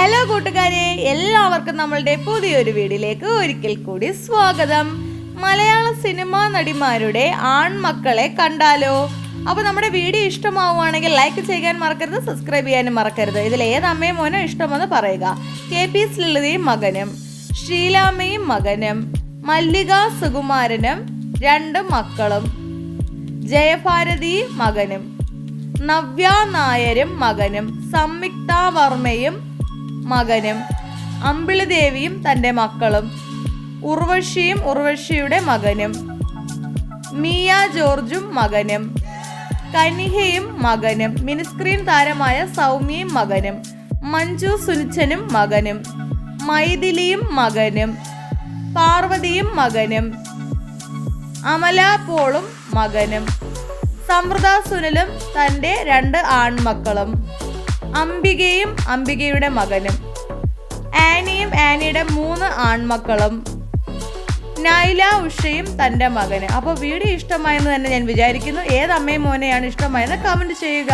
Hello കൂട്ടുകാരെ, എല്ലാവർക്കും നമ്മളുടെ പുതിയൊരു വീഡിയോയിലേക്ക് ഒരിക്കൽ കൂടി സ്വാഗതം. മലയാള സിനിമാ നടിമാരുടെ ആൺമക്കളെ കണ്ടാലോ? അപ്പോൾ നമ്മുടെ വീഡിയോ ഇഷ്ടമാവുകയാണെങ്കിൽ ലൈക്ക് ചെയ്യാൻ മറക്കരുത്, സബ്സ്ക്രൈബ് ചെയ്യാനും മറക്കരുത്. ഇതിൽ ഏത് അമ്മയും മോനോ ഇഷ്ടമെന്ന് പറയുക. KP ലളിതയും മകനും, ഷീലാമ്മയും മകനും, മല്ലിക സുകുമാരനും 2 മക്കളും, ജയഭാരതി മകനും, നവ്യ നായരും മകനും, സംയുക്ത വർമ്മയും മകനും, അമ്പിളിദേവിയും തൻ്റെ മക്കളും, ഉർവശിയും ഉർവശിയുടെ മകനും, മിയ ജോർജും മകനും, കനിഹയും മകനും, മിനിസ്ക്രീൻ താരമായ സൗമ്യയും മകനും, മഞ്ജു സുനിച്ചനും മകനും, മൈഥിലിയും മകനും, പാർവതിയും മകനും, അമല പോളും മകനും, സമൃദ്ധ സുനിലും തൻ്റെ 2 ആൺമക്കളും, അംബികയും അംബികയുടെ മകനും, ആനിയും ആനിയുടെ 3 ആൺമക്കളും, നൈല ഉഷയും തൻ്റെ മകന്. അപ്പോൾ വീഡിയോ ഇഷ്ടമായെന്ന് തന്നെ ഞാൻ വിചാരിക്കുന്നു. ഏത് അമ്മയും മോനെയാണ് ഇഷ്ടമായെന്ന് കമൻറ്റ് ചെയ്യുക.